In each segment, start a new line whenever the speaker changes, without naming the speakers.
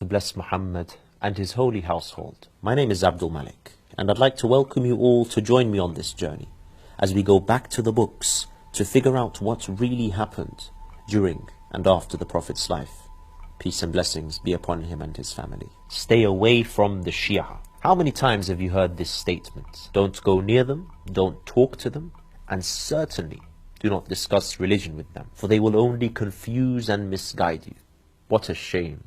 To bless Muhammad and his holy household. My name is Abdul Malik, and I'd like to welcome you all to join me on this journey as we go back to the books to figure out what really happened during and after the Prophet's life. Peace and blessings be upon him and his family. Stay away from the Shia. How many times have you heard this statement? Don't go near them, don't talk to them, and certainly do not discuss religion with them, for they will only confuse and misguide you. What a shame.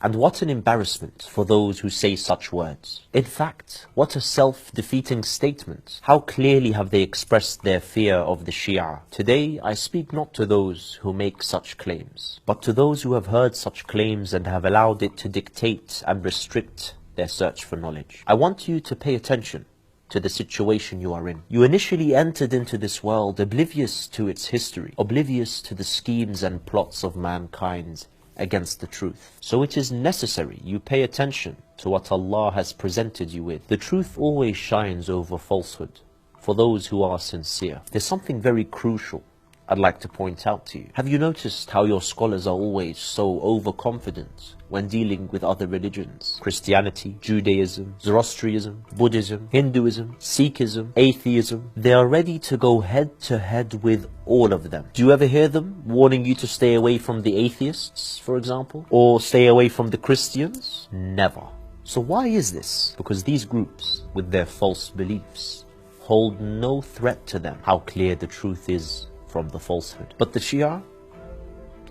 And what an embarrassment for those who say such words. In fact, what a self-defeating statement. How clearly have they expressed their fear of the Shia. Today, I speak not to those who make such claims, but to those who have heard such claims and have allowed it to dictate and restrict their search for knowledge. I want you to pay attention to the situation you are in. You initially entered into this world oblivious to its history, oblivious to the schemes and plots of mankind against the truth. So it is necessary you pay attention to what Allah has presented you with. The truth always shines over falsehood for those who are sincere. There's something very crucial I'd like to point out to you. Have you noticed how your scholars are always so overconfident when dealing with other religions? Christianity, Judaism, Zoroastrianism, Buddhism, Hinduism, Sikhism, atheism. They are ready to go head to head with all of them. Do you ever hear them warning you to stay away from the atheists, for example? Or stay away from the Christians? Never. So why is this? Because these groups, with their false beliefs, hold no threat to them. How clear the truth is from the falsehood. But the Shia,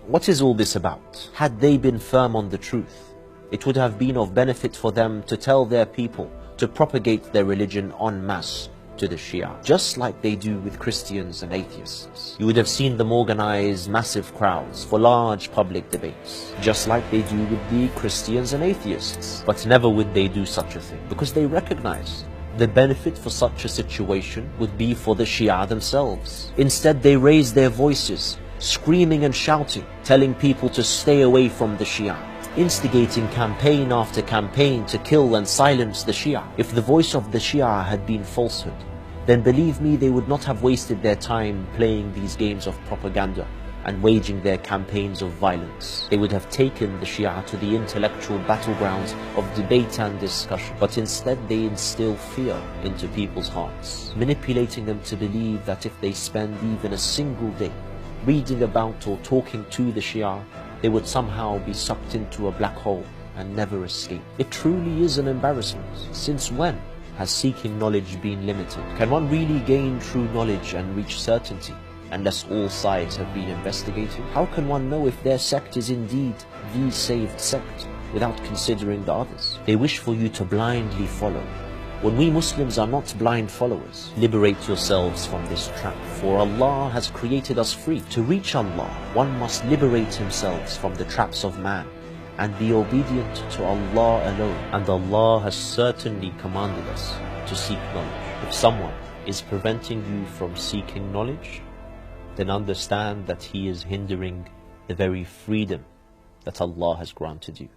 what is all this about? Had they been firm on the truth, it would have been of benefit for them to tell their people to propagate their religion en masse to the Shia, just like they do with Christians and atheists. You would have seen them organize massive crowds for large public debates, just like they do with the Christians and atheists. But never would they do such a thing, because they recognize the benefit for such a situation would be for the Shia themselves. Instead, they raise their voices, screaming and shouting, telling people to stay away from the Shia, instigating campaign after campaign to kill and silence the Shia. If the voice of the Shia had been falsehood, then believe me, they would not have wasted their time playing these games of propaganda and waging their campaigns of violence. They would have taken the Shia to the intellectual battlegrounds of debate and discussion. But instead they instill fear into people's hearts, manipulating them to believe that if they spend even a single day reading about or talking to the Shia, they would somehow be sucked into a black hole and never escape. It truly is an embarrassment. Since when has seeking knowledge been limited? Can one really gain true knowledge and reach certainty unless all sides have been investigated? How can one know if their sect is indeed the saved sect without considering the others? They wish for you to blindly follow, when we Muslims are not blind followers. Liberate yourselves from this trap, for Allah has created us free. To reach Allah, one must liberate himself from the traps of man and be obedient to Allah alone. And Allah has certainly commanded us to seek knowledge. If someone is preventing you from seeking knowledge, then understand that he is hindering the very freedom that Allah has granted you.